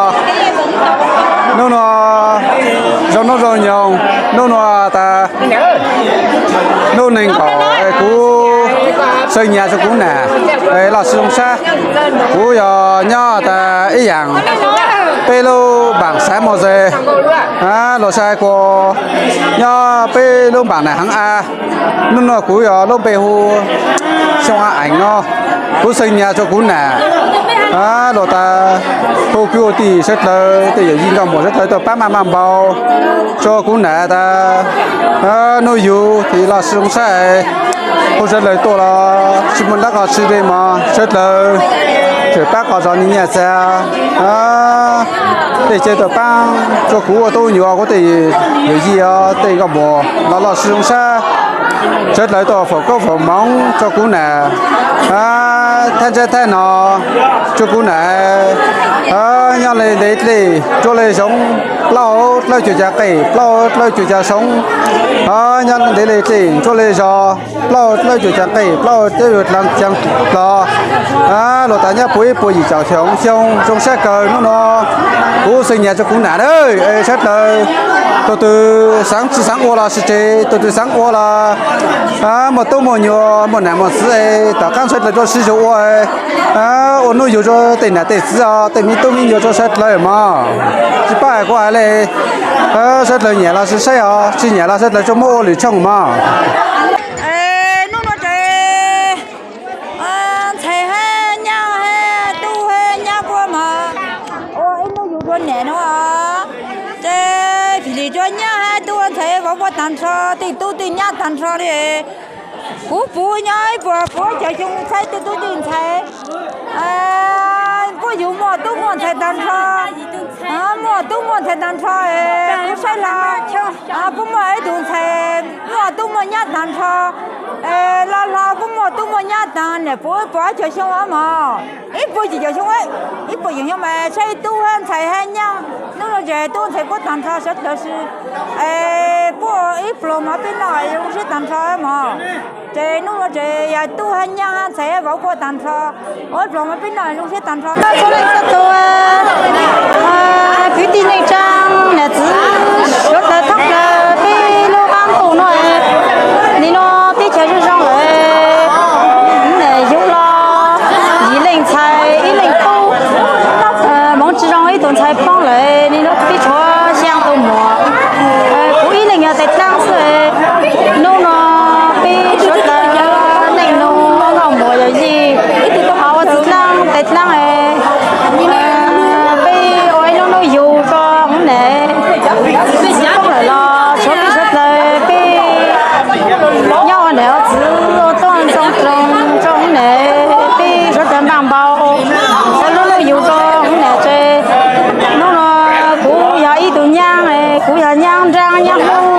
nó giống nó rồi nhiều nó ta nó nên có cú xây nhà cho cú nè đây là sử dụng xa cú giờ nhá ta ý dạng pelo bảng sáng màu dê lo sai của nhá pelo bảng này hãng A nó cú giờ nó bê hu xong ảnh nó cú xây nhà cho cú nè lo ta Tokyo thì rất là thì ở Yên Đồng rất là tôi bắt mang bao cho cú nè ta nó dù thì là sử dụng xe cô rất là tôi là chỉ muốn đắc ở trên đây mà rất là chỉ bắt ở trong những nhà xe để chơi tập băng cho cú của tôi nhiều có thể nhiều gì thì gặp bộ đó là sử dụng xe rất là tôi phải có phải mong cho cú nè thanh chế thay nó cho cú nè nhau này để cho lấy sống lâu chuyện gia cây lâu chuyện gia sống nhau để lấy tiền cho lấy giò lâu chuyện gia cây lâu để được làm chẳng lo rồi tại nhà bùi gì chào thiếu trong xe cờ nó cú sinh nhà cho cú nè đấy rất là từ sáng qua là sẽ từ sáng qua là một tô một nhiều một nè một thứ tất cả sẽ là cho sử dụng ôn nuôi cho tiền là tiền xưa tiền mình tôi mình nhiều cho sách lời mà chỉ bài qua này sách lời nhẹ là sẽ sai chỉ nhẹ là sách lời cho mua lì trong mà tan so thì tôi thì nhát tan so đi cú bù nhái bùa cho chúng sai thì tôi tin sai bùa dùng mò tôi muốn sai tan so mò tôi muốn sai tan so cú sai là bùa mò ấy tôi sai mò tôi muốn nhát tan so là bùa mò tôi muốn nhát tan này bùa cho chúng mà ít bùa chỉ cho chúng ấy ít bùa dùng mà sai tu hơn sai hơn nhau nó là trẻ tôi thấy có tan so rất là sự bố ít pro mà bên này cũng sẽ tan so mà trẻ nó là trẻ tu hành nha sẽ vào qua tan so ở pro mà bên này cũng sẽ tan so tôi có lên tôi phía tin này trang là thứ rất là thấp là đi lô ăn tủ này đi nó tí chơi cho xong rồi để giúp lo ý lên xài ý lên tu mong chỉ trong ý tuần xài phong lại đi nó tí cho sang tu mùa tại trang sẽ nô nó bị sốt là nên nô nó mùa gì ít thì tôi học ở tại trang này bị ôi nó dù cho không nè không phải lo sốt là bị nhau nếu giữ toàn trong nè bị sốt là bằng bao nó dù cho không nè chơi nó cũng giờ ít tụi nhang này cũng giờ nhang trang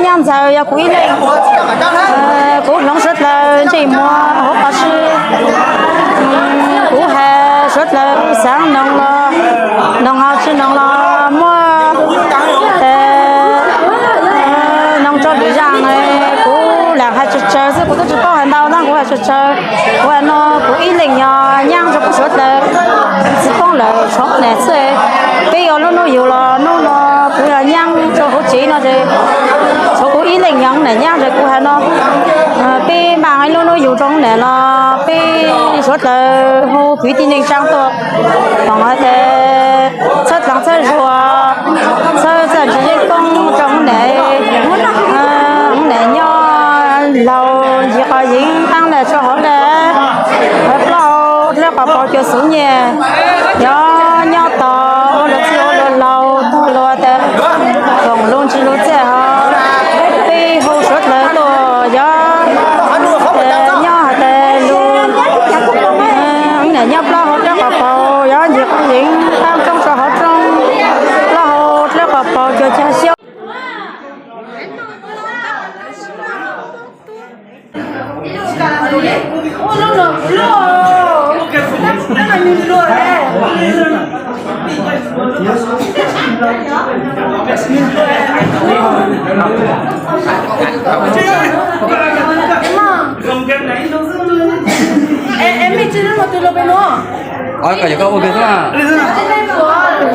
nhang giờ ya quý lên cũng nóng rất là chỉ mua hộp bát sư cũng hè rất là sáng nông học sư nông là mua nông cho đi ra này cũng làm hai chục chờ chứ cũng tôi chỉ có hàng đầu đang cũng hai chục chờ và nó cũng ít lên nhang cho cũng rất là chỉ có là chốt này thôi bây giờ nó nhiều là nó cũng là nhang cho hỗ trợ nó thì số của ý linh nhang này nhang rồi cũng hay nó bị bằng ấy nó dùng trong này là bị rất là hô quý tin nên trang to bằng hết rất là rất rồi rất chỉ công trong này này nhau lâu chỉ có những tăng là cho họ để lâu rất là bao cho số nhà nhau to là chiều lâu lâu thế còn luôn chỉ luôn thế ha bị hậu suất lớn rồi nhau thế luôn này nhau lo hỗ trợ bà bầu nhiều những tam trong xã hội trong lo hỗ trợ bà bầu cho cha siêu em biết chưa nó từ lâu bên đó. Cả những cái ok thế nào?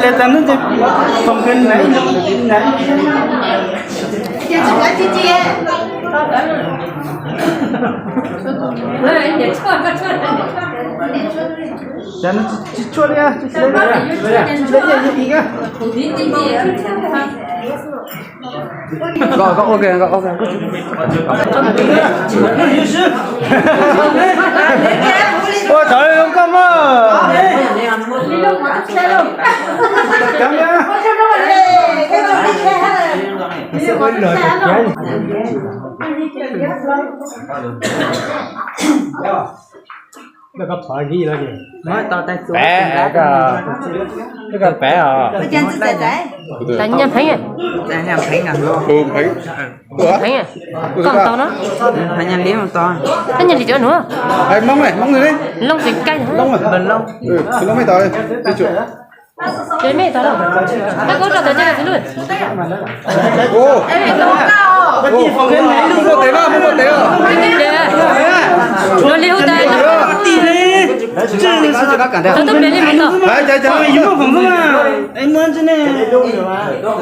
lên tầm nó không kinh này cho nó chua đi à Có ok có. ôi trời ơi không come cảm nhá nó có phải gì đó gì nói tao tay xuống bé cái bé à đánh nhầm thấy à Thường thấy. thấy à còn to đó Phải nhanh liếm một to. đánh nhầm gì chỗ nữa Đây mong này, mong người đi. lông thì cay Lông à? Bình luôn. Thì lông mấy tờ đây. Đi chuột. chơi mẹ tao đâu nó có trò chơi này luôn Ô. Ô, phòng lên này luôn. Mua tiền à? nó liêu tay nó tức đến lên một Đấy, chạy chạy. Em có phòng không à em muốn chứ nè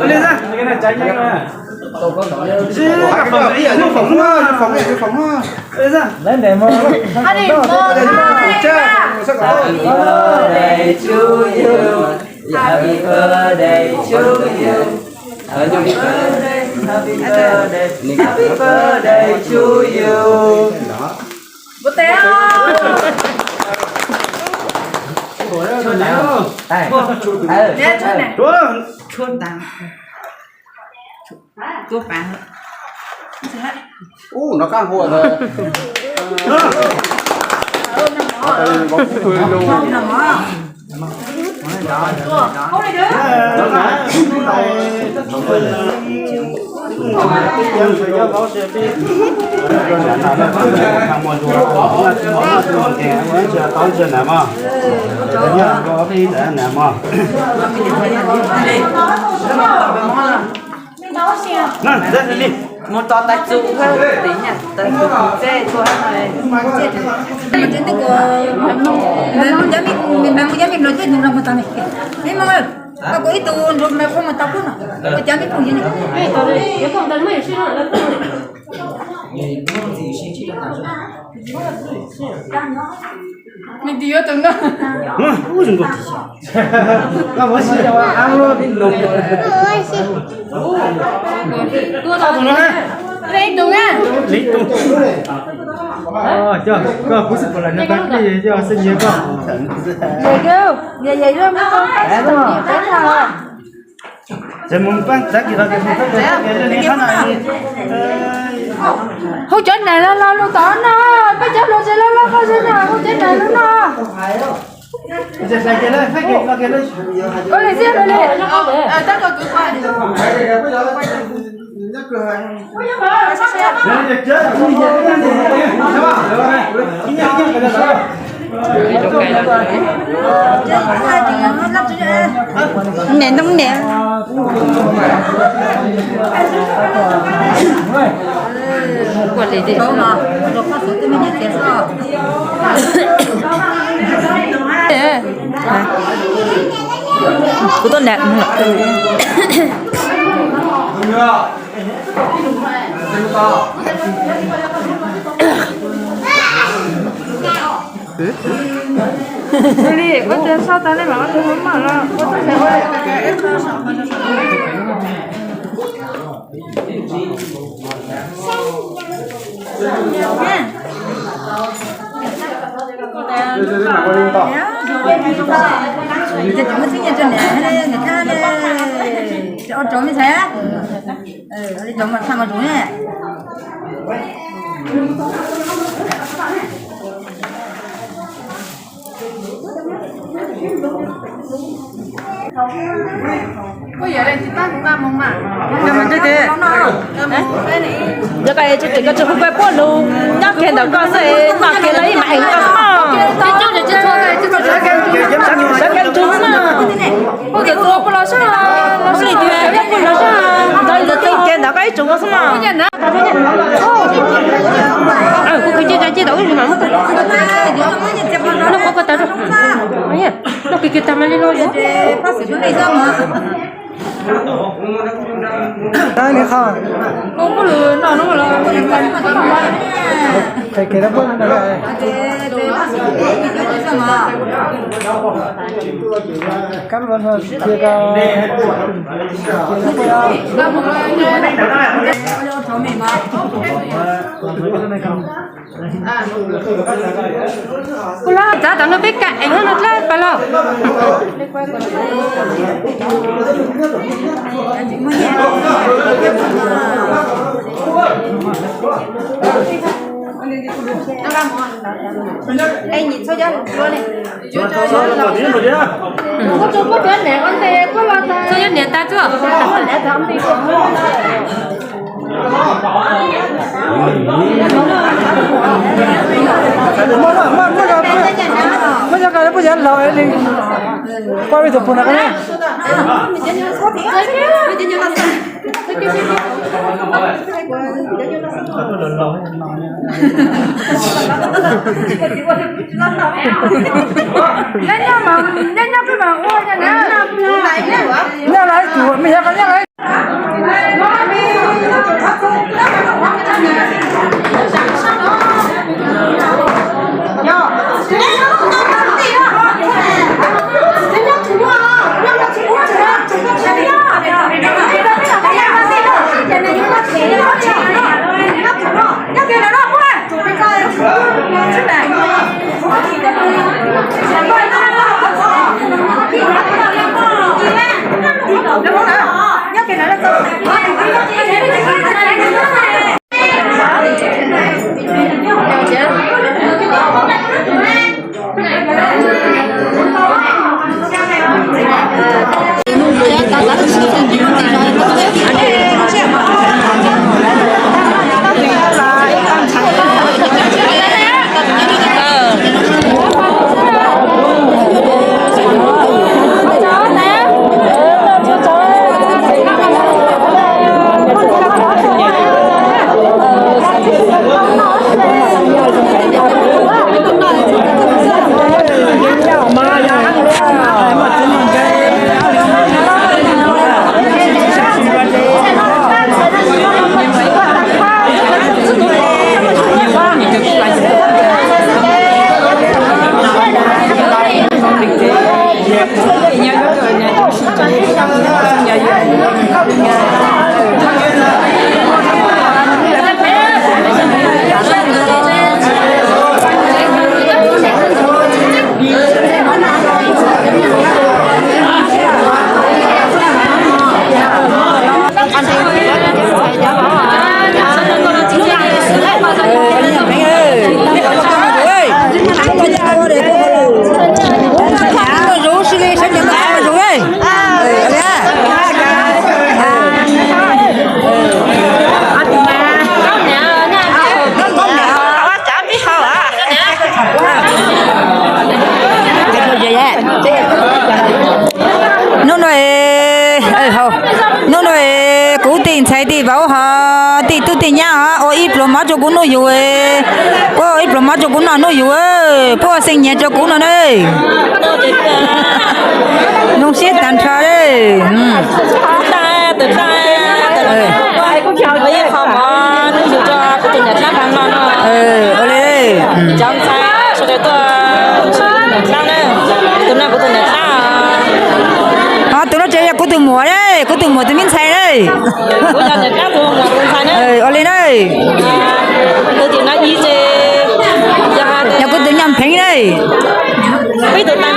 lên ra cái này chạy nhanh mà chứ Cái phòng đi ở trong phòng á, phòng này, phòng á. lên ra lên để mà anh đi Sao có? Birthday to you. Happy birthday to you. Happy birthday, happy birthday, happy birthday to you. bút té Chuột tặng. Chuột bạn. Nó càng hùa rồi. Bóng cười luôn. Một to tay trụ hơn tính nhỉ, tay trụ dễ thôi này. Mình trên của mình dám mình nói chuyện trong một tầm này. Thế mà có ít tu rồi mà không mà tao cũng nó. Có dám biết không vậy này. mẹ tao đây nếu không tao mới suy luận là Mình đi ở từng đó. ui dừng nó mới xí cho ăn luôn lục cua tao nó ha Lấy đúng á. lý tung chưa có cú sụp lần nó bắt đi cho sinh nhật con Vậy kêu, vậy rồi mới con cái rồi. Cái nào? giờ muốn bán giá gì đó thì mình phải để lên cái này Hỗ trợ này là luôn tao nó. Bây giờ nó sẽ là có gì nào hỗ trợ này luôn nó. giờ sai cái lên phải cái lên Ôi lấy riêng rồi à tất cả cứ qua đi. Nè đông nè. quản lý gì Chỗ mà nó có số mình nhận tiền sao? Của tôi đẹp. đi có tiền sao ta lại bảo tôi muốn mà lo có tiền thôi Giờ chúng mình sinh nhật cho nè, người ta nè, cho chúng mình thế, đi chúng mình tham gia chúng nè. Bây giờ đây chúng ta cũng làm mong mà. nhưng mà cái gì giờ cái cái chỗ không phải bỏ luôn nhắc khen đầu con sẽ mặc cái lấy mà hình con mà cái chỗ này chưa cái cái chúng mà có cái chỗ có lo sao lo gì thì cái lo sao đây là cái khen đầu cái chúng có sao mà cô cái chơi đâu mà nó có tao rồi nó cái tao mà lên nó đây này không không có lừa nó là cái đó vẫn là cảm ơn hơn chia cho cô la giá tao nó biết cả anh hơn nó là phải lo anh nhìn sao chứ luôn này có chỗ có chuyện này con tê có lo ta sao chuyện này ta chưa bây giờ cái bây giờ lời đi qua bây giờ phụ nữ này lên nhau cái mà ôi nhá lại chủ mình nhá lại cho cũng nó rồi có ít mà cho cũng nó rồi có sinh nhật cho cũng nó đây nông xét tàn phá đấy từ ta cũng chào với họ mà nó dù cho cái tình nhật hàng nó ở đây trong xa cho tôi sao nữa tôi nói của tôi là sao tụi nó chơi của từ mùa đấy của từ mùa từ miền Tây đấy của nhà nhật các vùng là vùng Tây nữa ở đây đây tôi chỉ nói gì chứ nhà của từ nhầm phèn đấy biết từ ta